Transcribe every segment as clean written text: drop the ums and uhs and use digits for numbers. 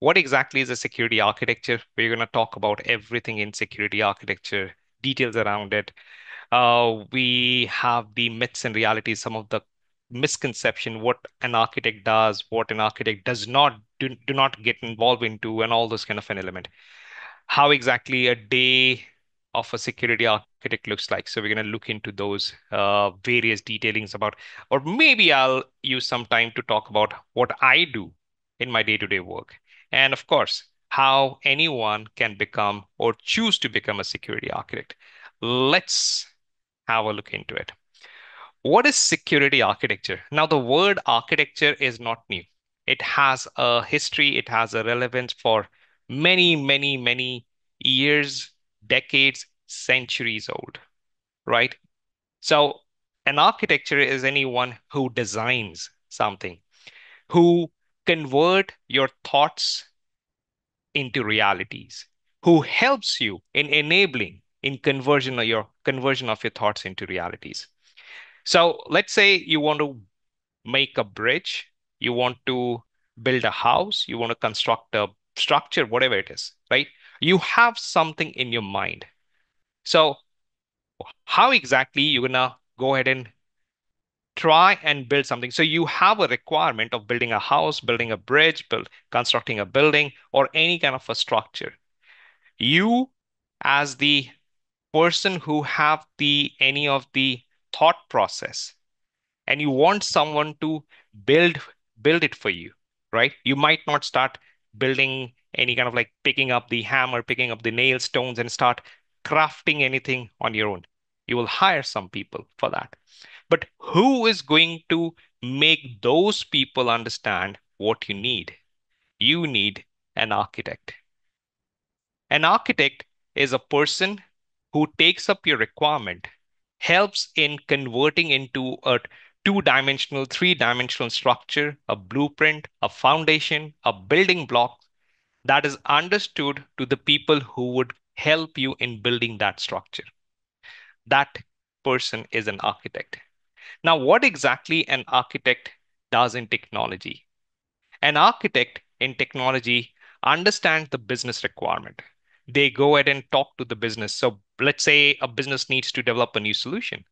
what exactly is a security architecture? We're going to talk about everything in security architecture, details around it. We have the myths and realities, some of the misconception, what an architect does, what an architect does not do not get involved into, and all those kind of an element. How exactly a day of a security architect looks like. So we're going to look into those various detailings about, or maybe I'll use some time to talk about what I do in my day-to-day work. And of course, how anyone can become or choose to become a security architect. Let's have a look into it. What is security architecture? Now, the word architecture is not new. It has a history, it has a relevance for many, many, many years, decades, centuries old, right? So, an architecture is anyone who designs something, who convert your thoughts into realities, who helps you in enabling in conversion of your thoughts into realities. So let's say you want to make a bridge, you want to build a house, you want to construct a structure, whatever it is, right? You have something in your mind. So how exactly you're gonna go ahead and try and build something? So you have a requirement of building a house, building a bridge, constructing a building, or any kind of a structure. You, as the person who have the any of the thought process, and you want someone to build build it for you, right? You might not start building any kind of like picking up the hammer, picking up the nail stones and start crafting anything on your own. You will hire some people for that. But who is going to make those people understand what you need? You need an architect. An architect is a person who takes up your requirement, helps in converting into a two-dimensional, three-dimensional structure, a blueprint, a foundation, a building block that is understood to the people who would help you in building that structure. That person is an architect. Now, what exactly an architect does in technology? An architect in technology understands the business requirement. They go ahead and talk to the business. So let's say a business needs to develop a new solution.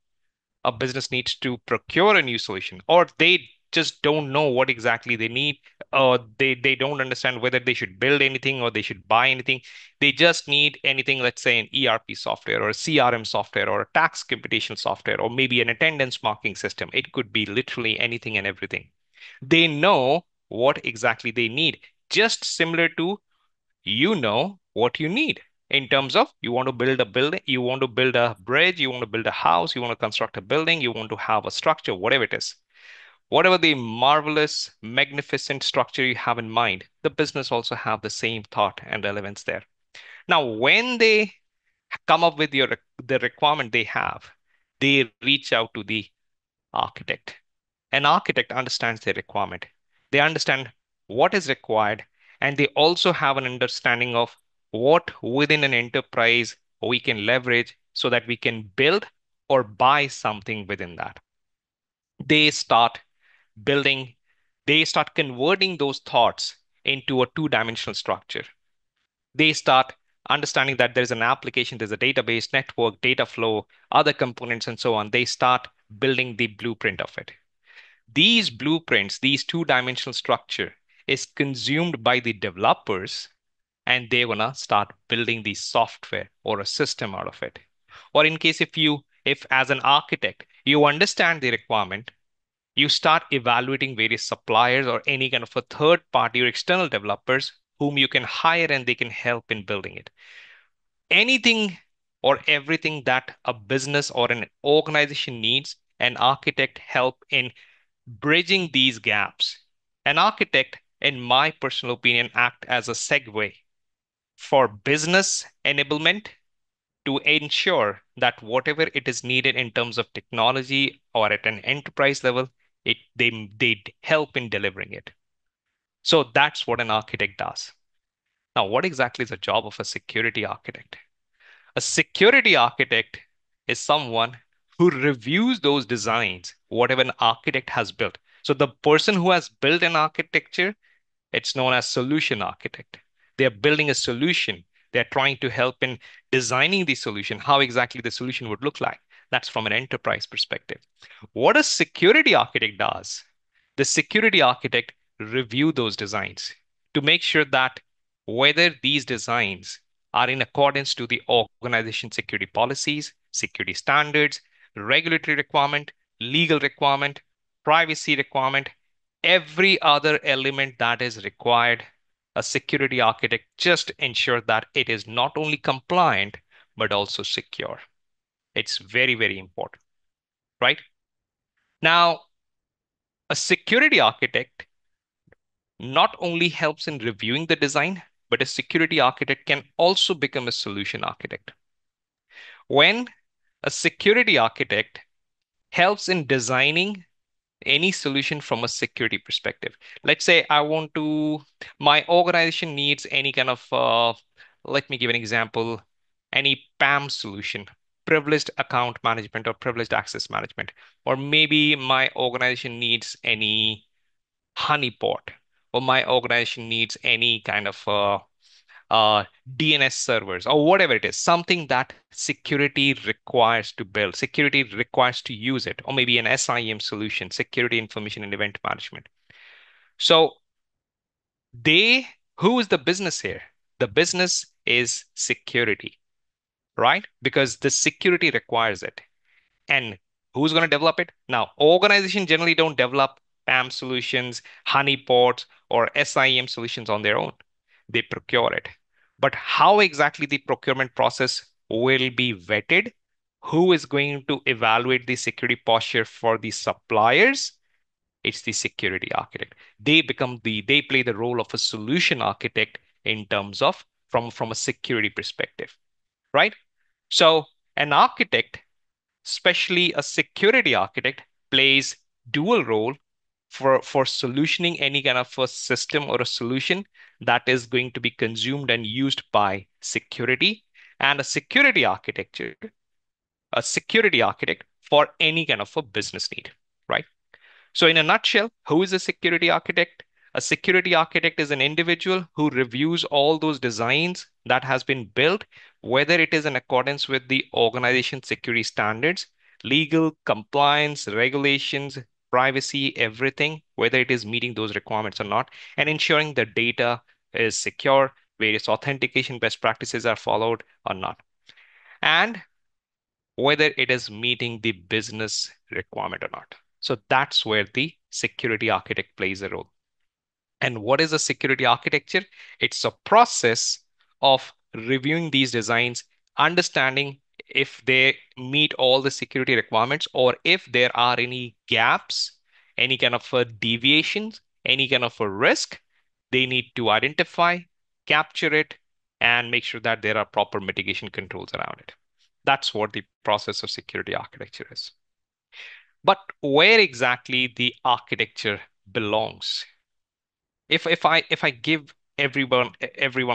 A business needs to procure a new solution, or they just don't know what exactly they need, or they don't understand whether they should build anything or they should buy anything. They just need anything, let's say an ERP software or a CRM software or a tax computation software, or maybe an attendance marking system. It could be literally anything and everything. They know what exactly they need, just similar to you know what you need in terms of you want to build a building, you want to build a bridge, you want to build a house, you want to construct a building, you want to have a structure, whatever it is. Whatever the marvelous, magnificent structure you have in mind, the business also have the same thought and relevance there. Now, when they come up with the requirement they have, they reach out to the architect. An architect understands their requirement. They understand what is required, and they also have an understanding of what within an enterprise we can leverage so that we can build or buy something within that. They start building, they start converting those thoughts into a two-dimensional structure. They start understanding that there's an application, there's a database, network, data flow, other components, and so on. They start building the blueprint of it. These blueprints, these two-dimensional structure is consumed by the developers, and they're gonna start building the software or a system out of it. Or in case if as an architect, you understand the requirement, you start evaluating various suppliers or any kind of a third party or external developers whom you can hire and they can help in building it. Anything or everything that a business or an organization needs, an architect help in bridging these gaps. An architect, in my personal opinion, act as a segue for business enablement to ensure that whatever it is needed in terms of technology or at an enterprise level, they help in delivering it. So that's what an architect does. Now, what exactly is the job of a security architect? A security architect is someone who reviews those designs, whatever an architect has built. So the person who has built an architecture It's known as solution architect. They're building a solution. They're trying to help in designing the solution, how exactly the solution would look like. That's from an enterprise perspective. What a security architect does, the security architect review those designs to make sure that whether these designs are in accordance to the organization security policies, security standards, regulatory requirement, legal requirement, privacy requirement, every other element that is required, a security architect just ensure that it is not only compliant, but also secure. It's very, very important, right? Now, a security architect not only helps in reviewing the design, but a security architect can also become a solution architect. When a security architect helps in designing any solution from a security perspective. Let's say my organization needs any kind of, let me give an example, any PAM solution, privileged account management or privileged access management. Or maybe my organization needs any honeypot, or my organization needs any kind of DNS servers or whatever it is, something that security requires to build, security requires to use it, or maybe an SIEM solution, security information and event management. So they, who is the business here? The business is security, right? Because the security requires it. And who's going to develop it? Now, organizations generally don't develop PAM solutions, honeypots, or SIEM solutions on their own. They procure it. But how exactly the procurement process will be vetted? Who is going to evaluate the security posture for the suppliers? It's the security architect. They play the role of a solution architect in terms of from a security perspective, right? So an architect, especially a security architect, plays dual role for solutioning any kind of a system or a solution that is going to be consumed and used by security, and a security architect for any kind of a business need, right? So, in a nutshell, who is a security architect? A security architect is an individual who reviews all those designs that has been built, whether it is in accordance with the organization security standards, legal compliance, regulations, privacy, everything, whether it is meeting those requirements or not, and ensuring the data is secure, various authentication best practices are followed or not, and whether it is meeting the business requirement or not. So that's where the security architect plays a role. And what is a security architecture? It's a process of reviewing these designs, understanding if they meet all the security requirements or if there are any gaps, any kind of deviations, any kind of a risk, they need to identify, capture it, and make sure that there are proper mitigation controls around it. That's what the process of security architecture is. But where exactly the architecture belongs? If I give every one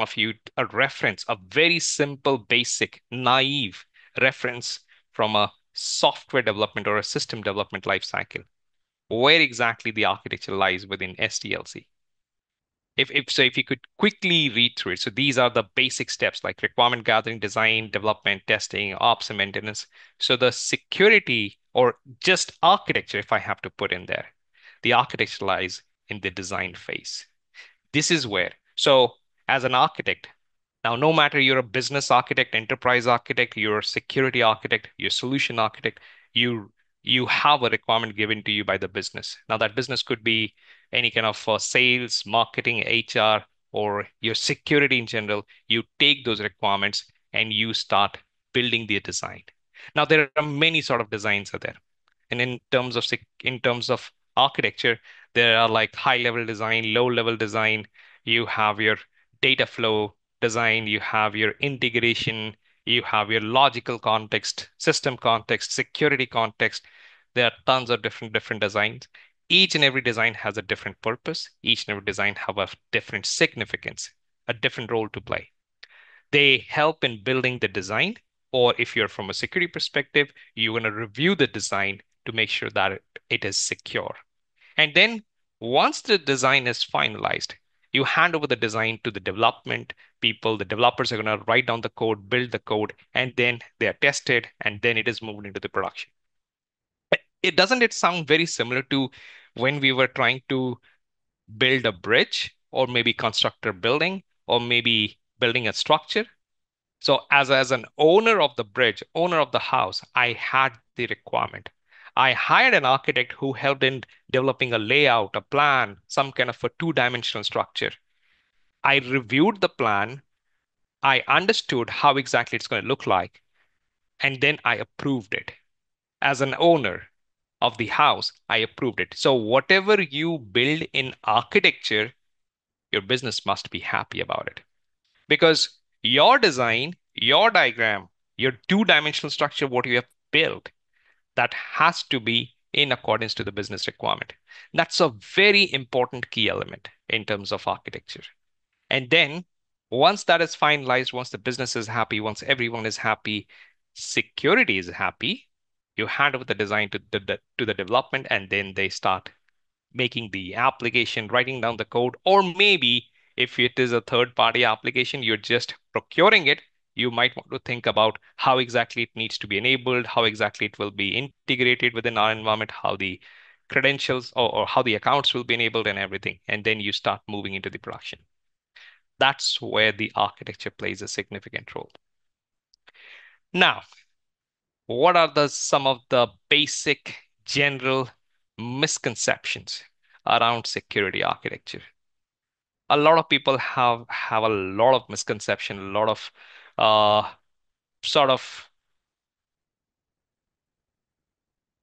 of you a reference, a very simple, basic, naive reference from a software development or a system development lifecycle, where exactly the architecture lies within SDLC? If you could quickly read through it. So these are the basic steps like requirement gathering, design, development, testing, ops, and maintenance. So the security or just architecture, if I have to put in there, the architecture lies in the design phase. This is where, so as an architect, now no matter you're a business architect, enterprise architect, you're a security architect, you're a solution architect, you you have a requirement given to you by the business. Now that business could be any kind of sales, marketing, HR, or your security in general. You take those requirements and you start building the design. Now there are many sort of designs out there. And in terms of architecture, there are like high level design, low level design. You have your data flow design, you have your integration, you have your logical context, system context, security context. There are tons of different designs. Each and every design has a different purpose. Each and every design have a different significance, a different role to play. They help in building the design, or if you're from a security perspective, you're going to review the design to make sure that it is secure. And then once the design is finalized, You hand over the design to the development people. The developers are going to write down the code, build the code, and then they are tested, and then it is moved into the production. It sound very similar to when we were trying to build a bridge or maybe construct a building or maybe building a structure. So as an owner of the bridge, owner of the house, I had the requirement. I hired an architect who helped in developing a layout, a plan, some kind of a two-dimensional structure. I reviewed the plan. I understood how exactly it's going to look like, and then I approved it. As an owner of the house, I approved it. So whatever you build in architecture, your business must be happy about it. Because your design, your diagram, your two-dimensional structure, what you have built, that has to be in accordance to the business requirement. That's a very important key element in terms of architecture. And then once that is finalized, once the business is happy, once everyone is happy, security is happy, you hand over the design to the development, and then they start making the application, writing down the code, or maybe if it is a third party application, you're just procuring it. You might want to think about how exactly it needs to be enabled, how exactly it will be integrated within our environment, how the credentials or how the accounts will be enabled and everything. And then you start moving into the production. That's where the architecture plays a significant role. Now, what are the some of the basic general misconceptions around security architecture? A lot of people have a lot of misconception, a lot of uh, sort of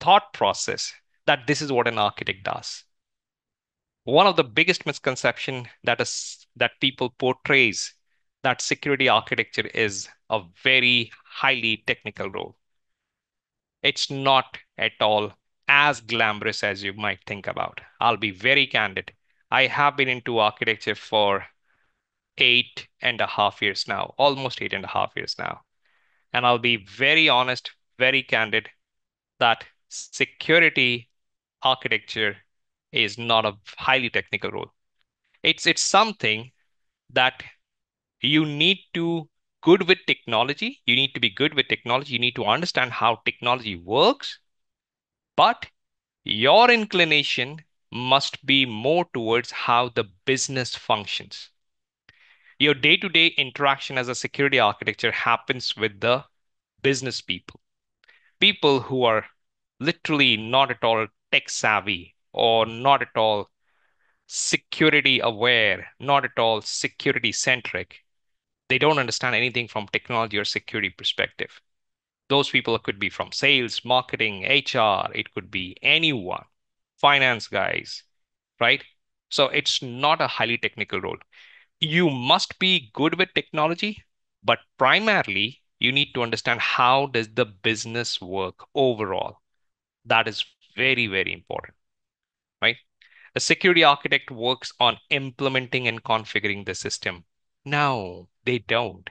thought process that this is what an architect does. One of the biggest misconception that people portrays that security architecture is a very highly technical role. It's not at all as glamorous as you might think about. I'll be very candid. I have been into architecture for 8.5 years now, almost 8.5 years now. And I'll be very honest, very candid that security architecture is not a highly technical role. It's something that you need to good with technology. You need to be good with technology. You need to understand how technology works, but your inclination must be more towards how the business functions. Your day-to-day interaction as a security architecture happens with the business people, people who are literally not at all tech savvy or not at all security aware, not at all security centric. They don't understand anything from technology or security perspective. Those people could be from sales, marketing, HR, it could be anyone, finance guys, right? So it's not a highly technical role. You must be good with technology, but primarily you need to understand how does the business work overall. That is very, very important, right? A security architect works on implementing and configuring the system. No, they don't.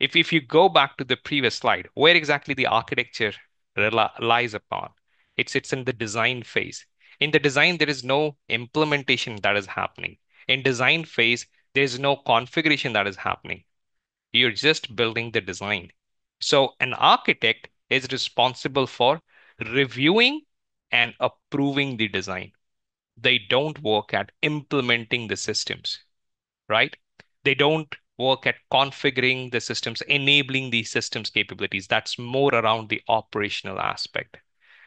If you go back to the previous slide, where exactly the architecture relies upon, it's in the design phase. In the design, there is no implementation that is happening. In design phase, there is no configuration that is happening. You're just building the design. So an architect is responsible for reviewing and approving the design. They don't work at implementing the systems, right? They don't work at configuring the systems, enabling the systems capabilities. That's more around the operational aspect.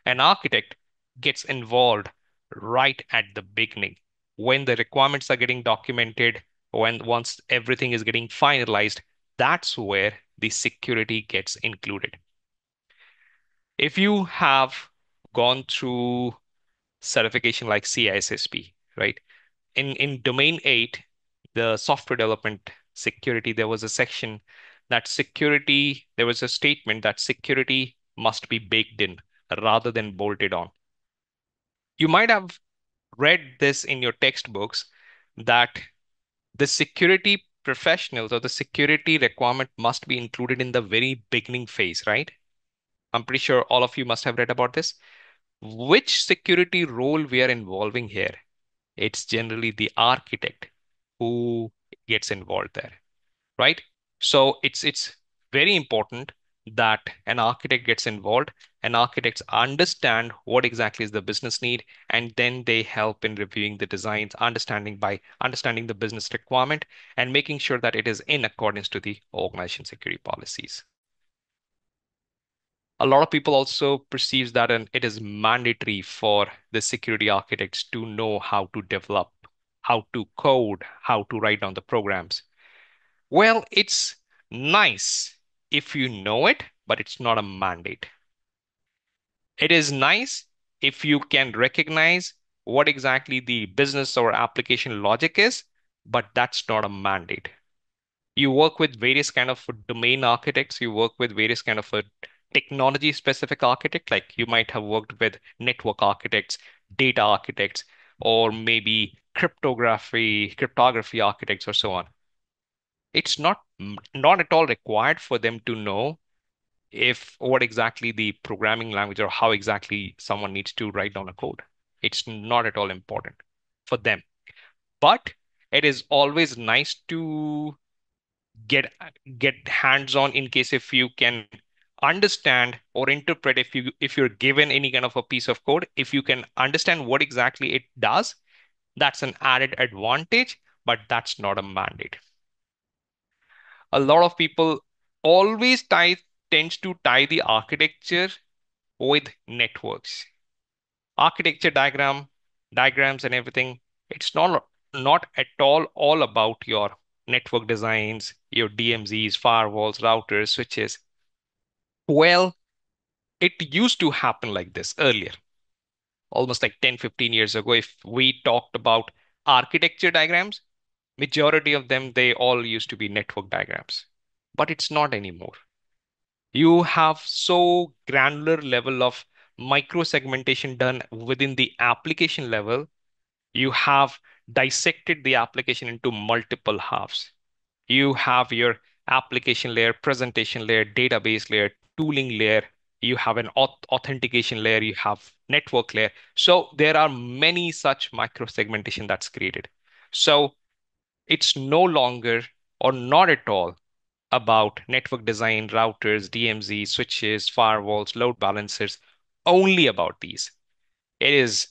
An architect gets involved right at the beginning when the requirements are getting documented, when once everything is getting finalized, that's where the security gets included. If you have gone through certification like CISSP, right? In domain 8, the software development security, there was a section that security, there was a statement that security must be baked in rather than bolted on. You might have read this in your textbooks that the security professionals or the security requirement must be included in the very beginning phase, right? I'm pretty sure all of you must have read about this. Which security role we are involving here? It's generally the architect who gets involved there, right? So it's very important that an architect gets involved and architects understand what exactly is the business need, and then they help in reviewing the designs, understanding the business requirement and making sure that it is in accordance to the organization security policies. A lot of people also perceives that it is mandatory for the security architects to know how to develop, how to code, how to write down the programs. Well, it's nice if you know it, but it's not a mandate. It is nice if you can recognize what exactly the business or application logic is, but that's not a mandate. You work with various kind of domain architects, you work with various kind of a technology specific architect, like you might have worked with network architects, data architects, or maybe cryptography architects, or so on. It's not at all required for them to know if what exactly the programming language or how exactly someone needs to write down a code. It's not at all important for them. But it is always nice to get get hands-on in case if you can understand or interpret, if you're given any kind of a piece of code, if you can understand what exactly it does, that's an added advantage, but that's not a mandate. A lot of people always tends to tie the architecture with networks. Architecture diagrams and everything. It's not at all about your network designs, your DMZs, firewalls, routers, switches. Well, it used to happen like this earlier, almost like 10, 15 years ago. If we talked about architecture diagrams, majority of them, they all used to be network diagrams. But it's not anymore. You have so granular level of micro segmentation done within the application level. You have dissected the application into multiple halves. You have your application layer, presentation layer, database layer, tooling layer. You have an authentication layer. You have network layer. So there are many such micro segmentation that's created. So it's no longer or not at all about network design, routers, DMZ, switches, firewalls, load balancers, only about these. It is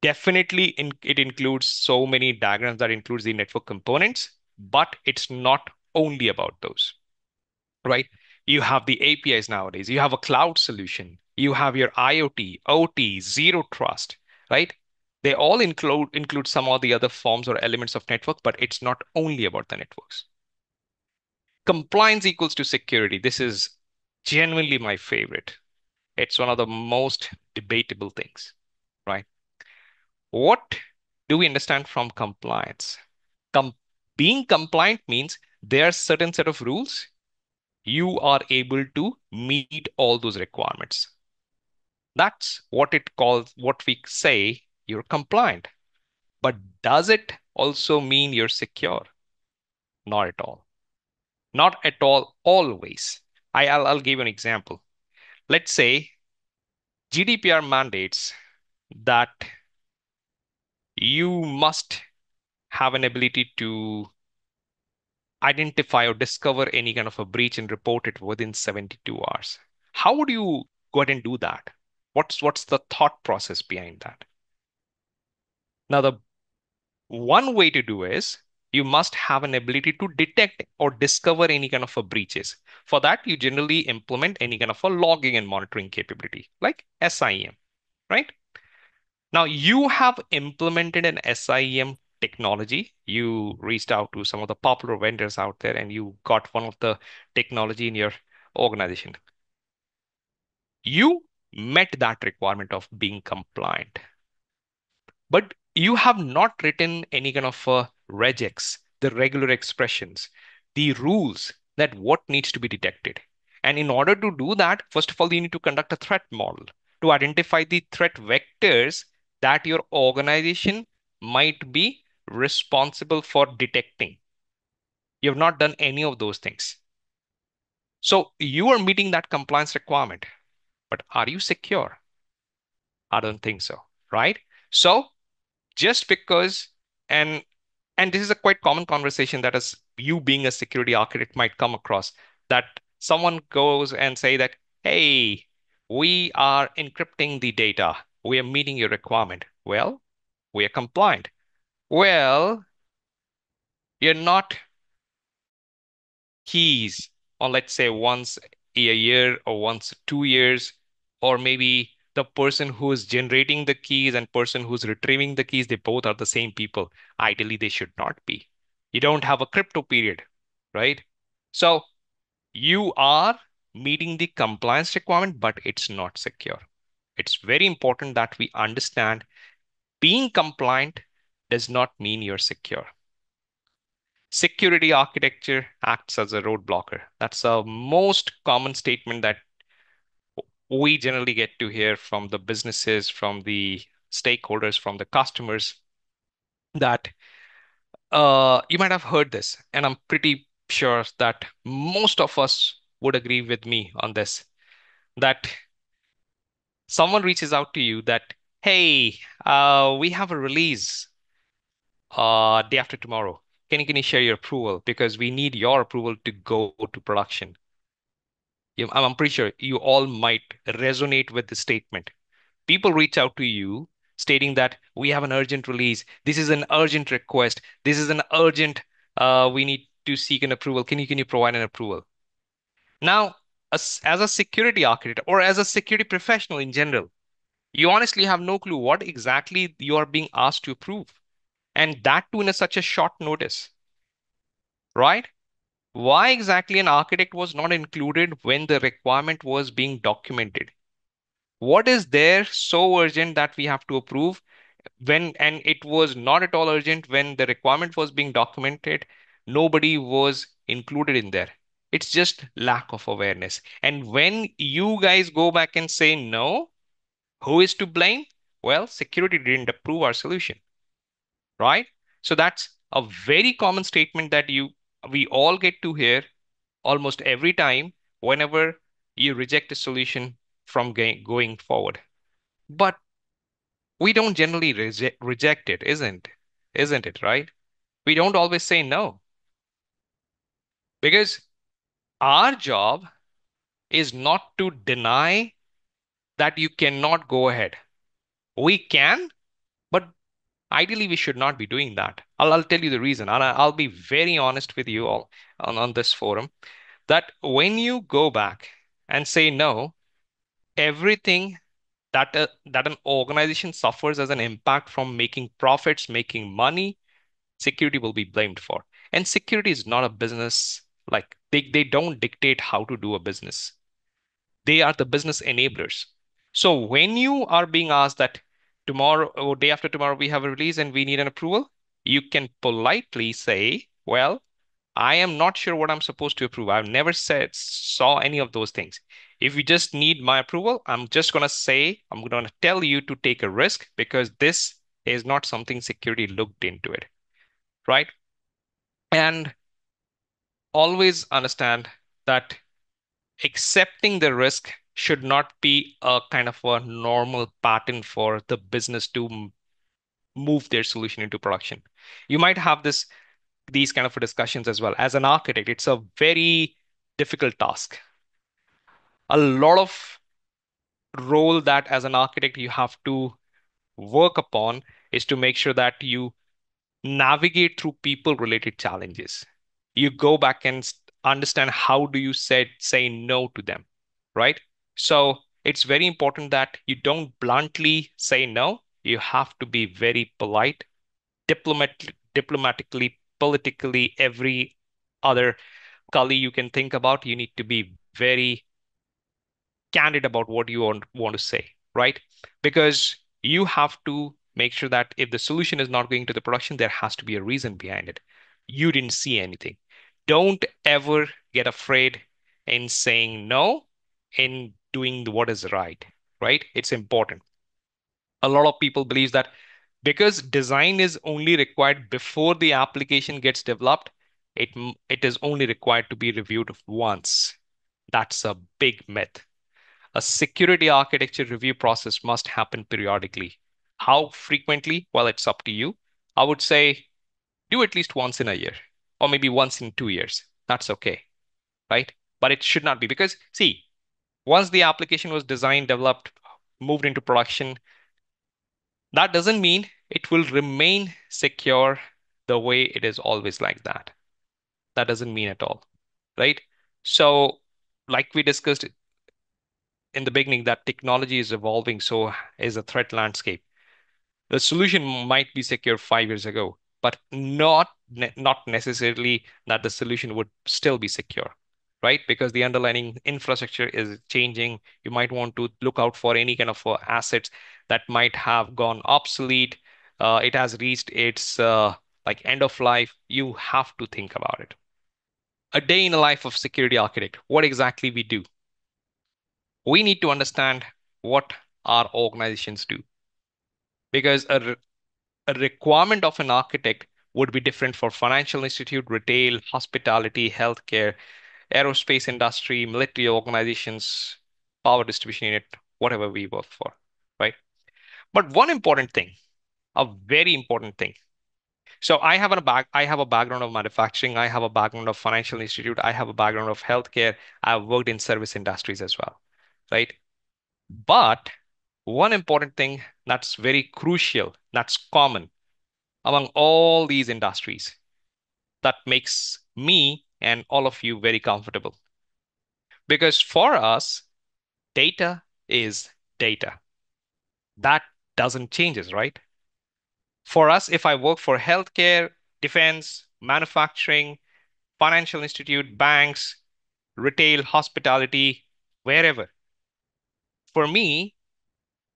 definitely it includes so many diagrams that includes the network components, but it's not only about those, right? You have the APIs nowadays. You have a cloud solution. You have your IoT, OT, zero trust, right? They all include some of the other forms or elements of network, but it's not only about the networks. Compliance equals to security. This is genuinely my favorite. It's one of the most debatable things, right? What do we understand from compliance? Com Being compliant means there are certain set of rules. You are able to meet all those requirements. That's what we say you're compliant. But does it also mean you're secure? Not at all. Not at all, always. I'll give you an example. Let's say GDPR mandates that you must have an ability to identify or discover any kind of a breach and report it within 72 hours. How would you go ahead and do that? What's the thought process behind that? Now, the one way to do is you must have an ability to detect or discover any kind of a breaches. For that, you generally implement any kind of a logging and monitoring capability, like SIEM, right? Now, you have implemented an SIEM technology. You reached out to some of the popular vendors out there and you got one of the technology in your organization. You met that requirement of being compliant, but you have not written any kind of regex, the regular expressions, the rules that what needs to be detected. And in order to do that, first of all, you need to conduct a threat model to identify the threat vectors that your organization might be responsible for detecting. You have not done any of those things. So you are meeting that compliance requirement, but are you secure? I don't think so, right? So just because an And this is a quite common conversation that as you being a security architect might come across, that someone goes and say that, hey, we are encrypting the data. We are meeting your requirement. Well, we are compliant. Well, you're not keys on, let's say, once a year or once 2 years, or maybe the person who is generating the keys and person who's retrieving the keys, they both are the same people. Ideally, they should not be. You don't have a crypto period, right? So you are meeting the compliance requirement, but it's not secure. It's very important that we understand being compliant does not mean you're secure. Security architecture acts as a roadblocker. That's a most common statement that we generally get to hear from the businesses, from the stakeholders, from the customers, that you might have heard this, and I'm pretty sure that most of us would agree with me on this, that someone reaches out to you that, hey, we have a release day after tomorrow. Can you share your approval? Because we need your approval to go to production. I'm pretty sure you all might resonate with the statement. People reach out to you stating that we have an urgent release. This is an urgent request. This is an urgent, we need to seek an approval. Can you provide an approval? Now, as a security architect or as a security professional in general, you honestly have no clue what exactly you are being asked to approve. And that too in such a short notice, right? Why exactly an architect was not included when the requirement was being documented? What is there so urgent that we have to approve when, and it was not at all urgent when the requirement was being documented, nobody was included in there. It's just lack of awareness. And when you guys go back and say no, who is to blame? Well, security didn't approve our solution, right? So that's a very common statement that we all get to hear almost every time whenever you reject a solution from going forward. But we don't generally reject it, isn't it, right? We don't always say no, because our job is not to deny that you cannot go ahead. We can, but ideally we should not be doing that. I'll tell you the reason, and I'll be very honest with you all on this forum, that when you go back and say no, everything that an organization suffers as an impact from making profits, making money, security will be blamed for. And security is not a business, like they don't dictate how to do a business. They are the business enablers. So when you are being asked that tomorrow or day after tomorrow we have a release and we need an approval, you can politely say, well, I am not sure what I'm supposed to approve. I've never saw any of those things. If you just need my approval, I'm just going to say, I'm going to tell you to take a risk because this is not something security looked into it, right? And always understand that accepting the risk should not be a kind of a normal pattern for the business to move their solution into production. You might have these kind of discussions as well. As an architect, it's a very difficult task. A lot of role that as an architect you have to work upon is to make sure that you navigate through people related challenges. You go back and understand how do you say no to them, right? So it's very important that you don't bluntly say no. You have to be very polite, diplomatically, politically, every other color you can think about. You need to be very candid about what you want to say, right? Because you have to make sure that if the solution is not going to the production, there has to be a reason behind it. You didn't see anything. Don't ever get afraid in saying no, in doing what is right? It's important. A lot of people believe that because design is only required before the application gets developed, it is only required to be reviewed once. That's a big myth. A security architecture review process must happen periodically. How frequently? Well, it's up to you. I would say Do at least once in a year, or maybe once in 2 years. That's okay, right? But it should not be because, see, once the application was designed, developed, moved into production, that doesn't mean it will remain secure the way it is always like that. That doesn't mean at all, right? So, like we discussed in the beginning, that technology is evolving, so is a threat landscape. The solution might be secure 5 years ago, but not necessarily that the solution would still be secure, right? Because the underlying infrastructure is changing. You might want to look out for any kind of assets that might have gone obsolete. It has reached its like end of life. You have to think about it. A day in the life of security architect. What exactly we do? We need to understand what our organizations do because a requirement of an architect would be different for financial institute, retail, hospitality, healthcare, aerospace industry, military organizations, power distribution unit, whatever we work for, right? But one important thing, a very important thing. So I have a background of manufacturing, I have a background of financial institute, I have a background of healthcare, I've worked in service industries as well, right? But one important thing that's very crucial, that's common among all these industries that makes me and all of you very comfortable. Because for us, data is data. That doesn't changes, right? For us, if I work for healthcare, defense, manufacturing, financial institute, banks, retail, hospitality, wherever, for me,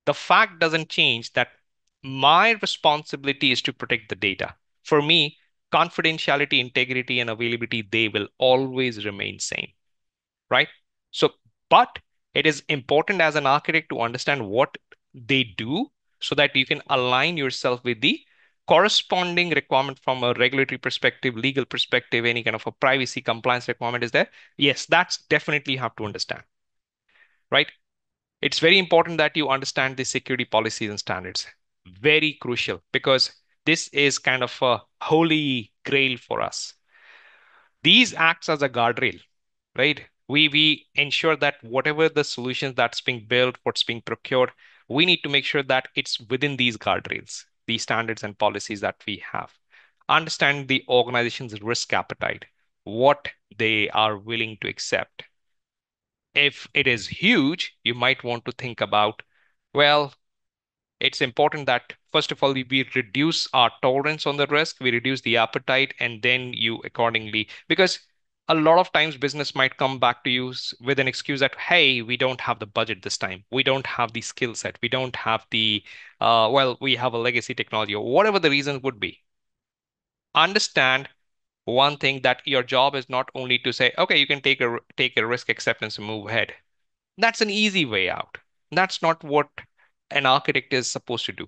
the fact doesn't change that my responsibility is to protect the data. For me, confidentiality, integrity, and availability, they will always remain same, right? So, but it is important as an architect to understand what they do so that you can align yourself with the corresponding requirement from a regulatory perspective, legal perspective, any kind of a privacy compliance requirement is there. Yes, that's definitely you have to understand, right? It's very important that you understand the security policies and standards. Very crucial because this is kind of a holy grail for us. These acts as a guardrail, right? We ensure that whatever the solutions that's being built, what's being procured, we need to make sure that it's within these guardrails, these standards and policies that we have. Understand the organization's risk appetite, what they are willing to accept. If it is huge, you might want to think about, well, it's important that first of all we reduce our tolerance on the risk, we reduce the appetite, and then you accordingly, because a lot of times business might come back to you with an excuse that, hey, we don't have the budget this time, we don't have the skill set, we don't have the well, we have a legacy technology, or whatever the reason would be. Understand one thing, that your job is not only to say, okay, you can take a risk acceptance and move ahead. That's an easy way out. That's not what an architect is supposed to do.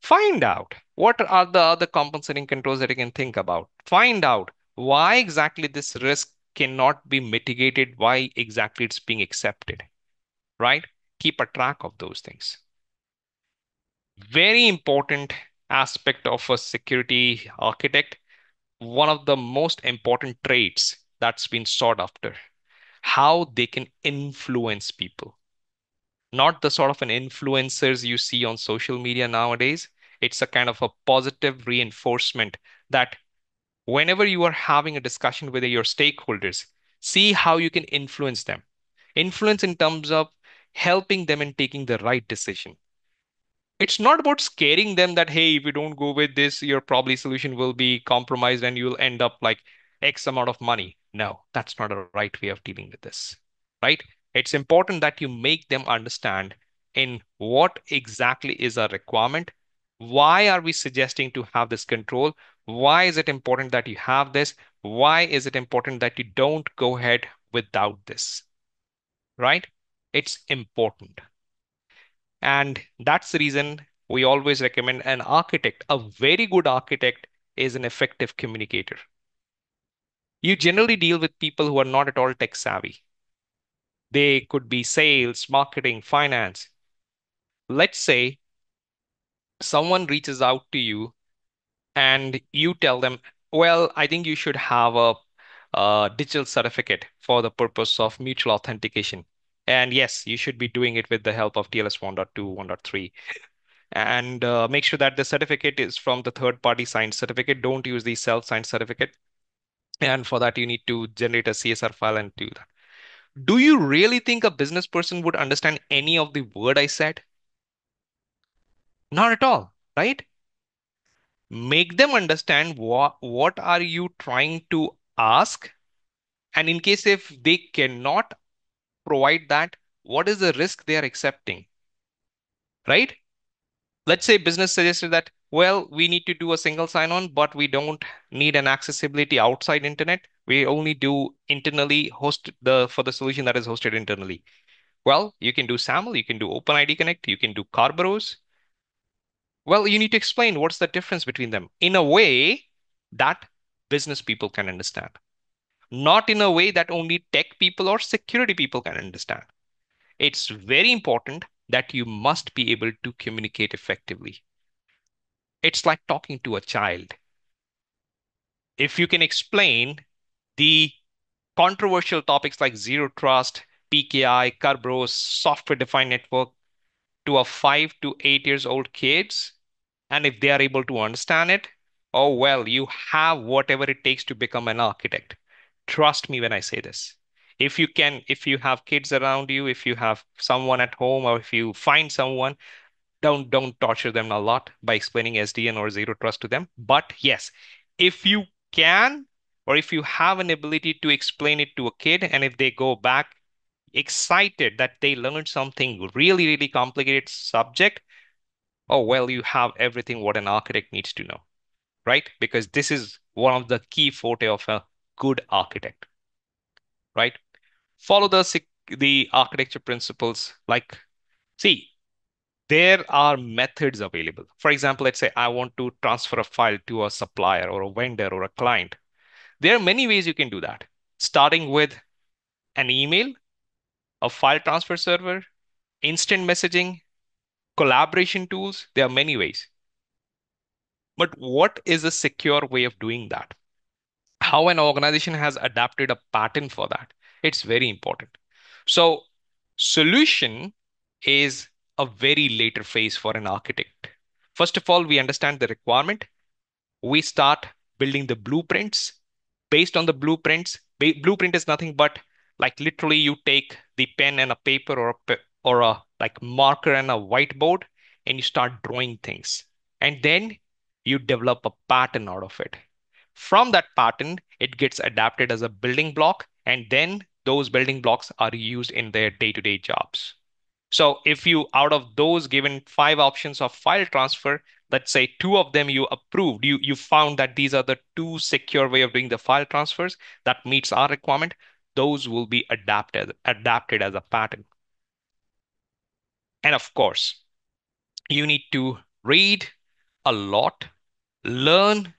Find out what are the other compensating controls that you can think about. Find out why exactly this risk cannot be mitigated, why exactly it's being accepted, right? Keep a track of those things. Very important aspect of a security architect, one of the most important traits that's been sought after, how they can influence people. Not the sort of an influencers you see on social media nowadays. It's a kind of a positive reinforcement that whenever you are having a discussion with your stakeholders, see how you can influence them. Influence in terms of helping them in taking the right decision. It's not about scaring them that, hey, if you don't go with this, your probably solution will be compromised and you'll end up like X amount of money. No, that's not a right way of dealing with this, right? It's important that you make them understand in what exactly is our requirement. Why are we suggesting to have this control? Why is it important that you have this? Why is it important that you don't go ahead without this, right? It's important. And that's the reason we always recommend an architect. A very good architect is an effective communicator. You generally deal with people who are not at all tech savvy. They could be sales, marketing, finance. Let's say someone reaches out to you and you tell them, Well, I think you should have a digital certificate for the purpose of mutual authentication. And yes, you should be doing it with the help of TLS 1.2, 1.3. And make sure that the certificate is from the third party signed certificate. Don't use the self-signed certificate. And for that, you need to generate a CSR file and do that. Do you really think a business person would understand any of the word I said? Not at all, right? Make them understand what are you trying to ask, and in case if they cannot provide that, what is the risk they are accepting, right? Let's say business suggested that, well, we need to do a single sign-on, but we don't need an accessibility outside internet. We only do internally host the for the solution that is hosted internally. Well, you can do SAML, you can do OpenID Connect, you can do Kerberos. Well, you need to explain what's the difference between them in a way that business people can understand, not in a way that only tech people or security people can understand. It's very important that you must be able to communicate effectively. It's like talking to a child. If you can explain the controversial topics like zero trust, PKI, Kerberos, software defined network to a 5 to 8 years old kids, and if they are able to understand it, oh well, you have whatever it takes to become an architect. Trust me when I say this. If you have kids around you, if you have someone at home, or if you find someone, don't torture them a lot by explaining SDN or zero trust to them. But yes, if you can, or if you have an ability to explain it to a kid, and if they go back excited that they learned something really, really complicated subject, oh, well, you have everything what an architect needs to know, right? Because this is one of the key forte of a good architect, right? Follow the architecture principles. Like, see, there are methods available. For example, let's say I want to transfer a file to a supplier or a vendor or a client. There are many ways you can do that, starting with an email, a file transfer server, instant messaging, collaboration tools. There are many ways. But what is a secure way of doing that? How an organization has adapted a pattern for that. It's very important. So, solution is a very later phase for an architect. First of all, we understand the requirement. We start building the blueprints. Based on the blueprints, blueprint is nothing but like literally you take the pen and a paper or a like marker and a whiteboard and you start drawing things. And then you develop a pattern out of it. From that pattern, it gets adapted as a building block, and then those building blocks are used in their day-to-day jobs. So if you, out of those given 5 options of file transfer, let's say 2 of them you approved, you found that these are the 2 secure way of doing the file transfers that meets our requirement, those will be adapted as a pattern. And of course, you need to read a lot, learn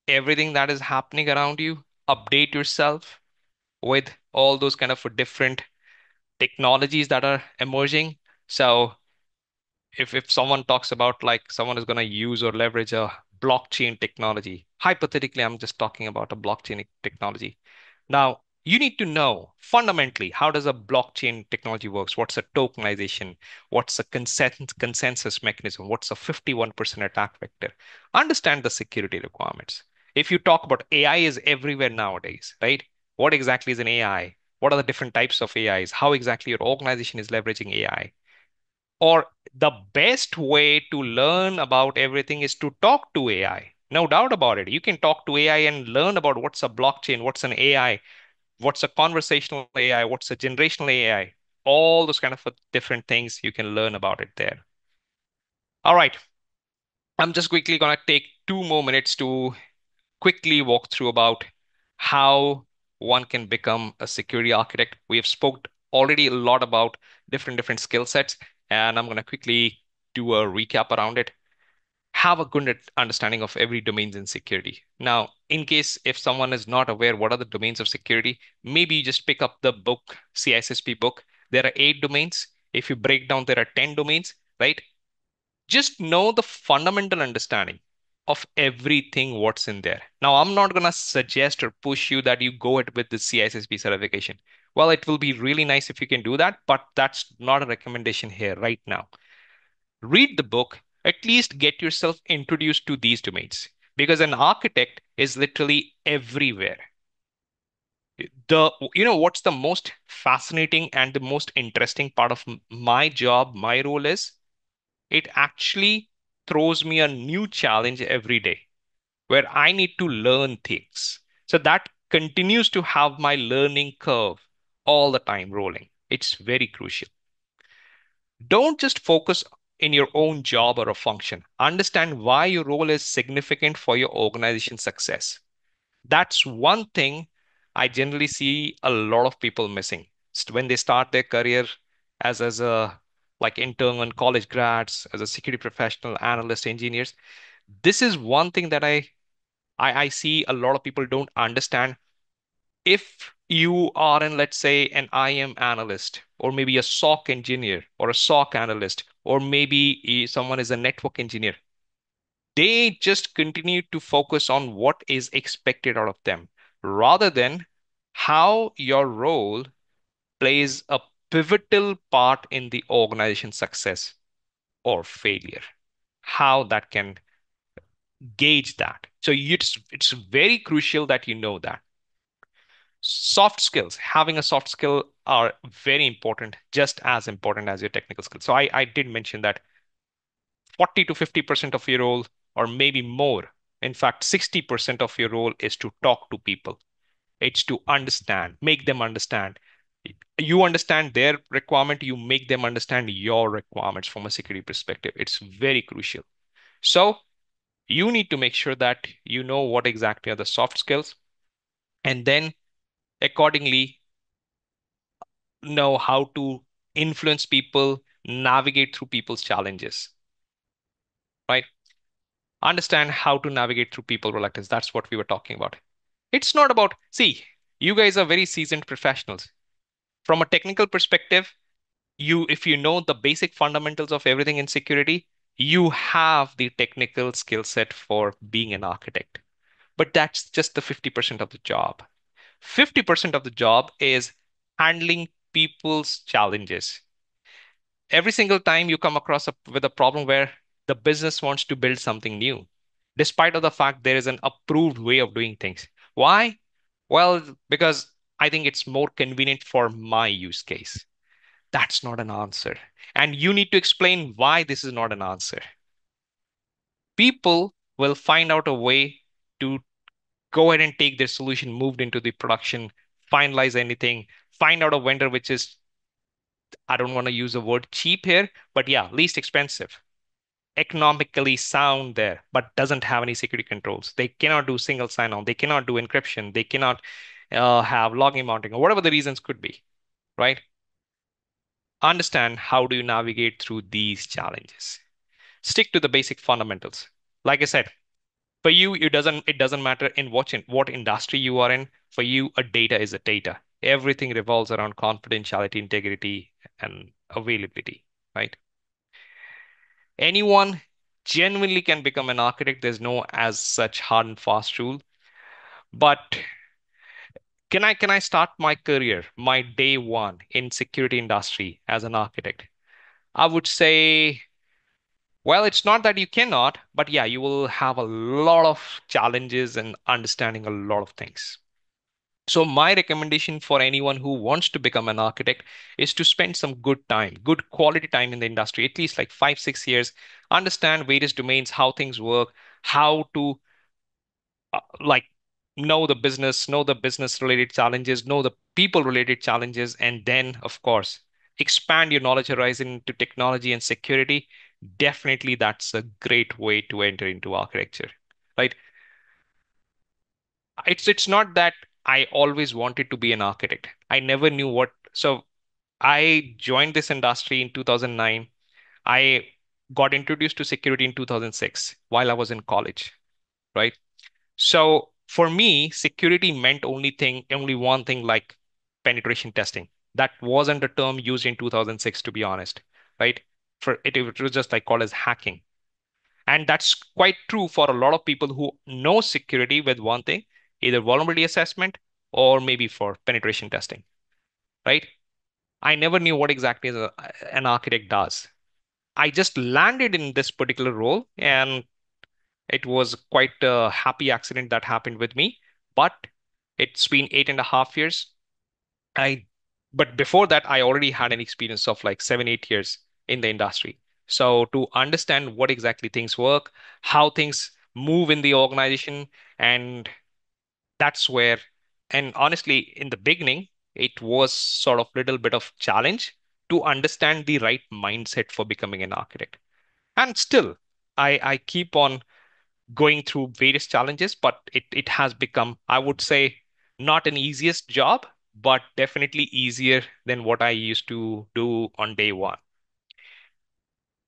everything that is happening around you, update yourself with all those kind of different technologies that are emerging. So if someone talks about like someone is going to use or leverage a blockchain technology, hypothetically, I'm just talking about a blockchain technology. Now, you need to know fundamentally how does a blockchain technology works? What's a tokenization? What's a consensus mechanism? What's a 51% attack vector? Understand the security requirements. If you talk about AI is everywhere nowadays, right? What exactly is an AI? What are the different types of AIs? How exactly your organization is leveraging AI? Or the best way to learn about everything is to talk to AI. No doubt about it. You can talk to AI and learn about what's a blockchain, what's an AI, what's a conversational AI, what's a generational AI. All those kind of different things you can learn about it there. All right. I'm just quickly going to take 2 more minutes to quickly walk through about how one can become a security architect. We have spoke already a lot about different skill sets, and I'm going to quickly do a recap around it. Have a good understanding of every domains in security. Now, in case if someone is not aware what are the domains of security, maybe you just pick up the book, CISSP book. There are 8 domains. If you break down, there are 10 domains, right? Just know the fundamental understanding. of everything what's in there. Now, I'm not going to suggest or push you that you go it with the CISSP certification. Well, it will be really nice if you can do that, but that's not a recommendation here right now. Read the book, at least get yourself introduced to these domains because an architect is literally everywhere. What's the most fascinating and the most interesting part of my job, my role is it actually throws me a new challenge every day where I need to learn things. So that continues to have my learning curve all the time rolling. It's very crucial. Don't just focus in your own job or a function. Understand why your role is significant for your organization's success. That's one thing I generally see a lot of people missing when they start their career as a like intern and college grads, as a security professional, analyst, engineers. This is one thing that I see a lot of people don't understand. If you are in, let's say, an IM analyst, or maybe a SOC engineer, or a SOC analyst, or maybe someone is a network engineer, they just continue to focus on what is expected out of them rather than how your role plays a pivotal part in the organization's success or failure, how that can gauge that. So it's very crucial that you know that. Soft skills, having a soft skill are very important, just as important as your technical skills. So I did mention that 40 to 50% of your role, or maybe more, in fact, 60% of your role is to talk to people. It's to understand, make them understand. You understand their requirement, you make them understand your requirements from a security perspective. It's very crucial. So you need to make sure that you know what exactly are the soft skills, and then accordingly know how to influence people, navigate through people's challenges, right? Understand how to navigate through people reluctance. That's what we were talking about. It's not about, see, you guys are very seasoned professionals. From a technical perspective, if you know the basic fundamentals of everything in security, you have the technical skill set for being an architect. But that's just the 50% of the job. 50% of the job is handling people's challenges. Every single time you come across with a problem where the business wants to build something new, despite of the fact there is an approved way of doing things. Why? Well, because I think it's more convenient for my use case. That's not an answer. And you need to explain why this is not an answer. People will find out a way to go ahead and take their solution moved into the production, finalize anything, find out a vendor which is, I don't want to use the word cheap here, but yeah, least expensive, economically sound there, but doesn't have any security controls. They cannot do single sign-on. They cannot do encryption. They cannot have logging mounting or whatever the reasons could be, right? Understand how do you navigate through these challenges. Stick to the basic fundamentals. Like I said, for you, it doesn't matter in what industry you are in. For you, a data is a data. Everything revolves around confidentiality, integrity, and availability, right? Anyone genuinely can become an architect. There's no as such hard and fast rule. But can I start my career, my day one in security industry as an architect? I would say, well, it's not that you cannot, but yeah, you will have a lot of challenges and understanding a lot of things. So my recommendation for anyone who wants to become an architect is to spend some good time, good quality time in the industry, at least like 5, 6 years, understand various domains, how things work, how to like know the business related challenges, know the people related challenges, and then, of course, expand your knowledge horizon to technology and security. Definitely, that's a great way to enter into architecture, right? It's not that I always wanted to be an architect. I never knew what. So I joined this industry in 2009. I got introduced to security in 2006 while I was in college, right? So for me, security meant only one thing, like penetration testing. That wasn't a term used in 2006, to be honest, right? For it was just like called as hacking. And that's quite true for a lot of people who know security with one thing, either vulnerability assessment or maybe for penetration testing, right? I never knew what exactly an architect does. I just landed in this particular role, and it was quite a happy accident that happened with me. But it's been 8.5 years. I, but before that, I already had an experience of like 7, 8 years in the industry. So to understand what exactly things work, how things move in the organization, and that's where, and honestly, in the beginning, it was sort of little bit of challenge to understand the right mindset for becoming an architect. And still, I keep on going through various challenges, but it has become, I would say, not an easiest job, but definitely easier than what I used to do on day one.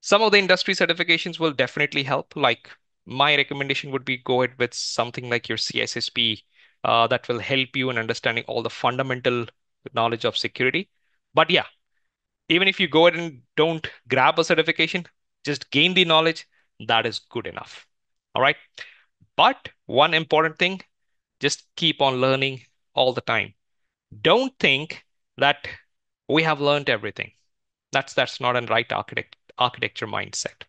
Some of the industry certifications will definitely help. Like my recommendation would be go ahead with something like your CSSP, that will help you in understanding all the fundamental knowledge of security. But yeah, even if you go ahead and don't grab a certification, just gain the knowledge, that is good enough. All right. But one important thing, just keep on learning all the time. Don't think that we have learned everything. That's not a right architecture mindset.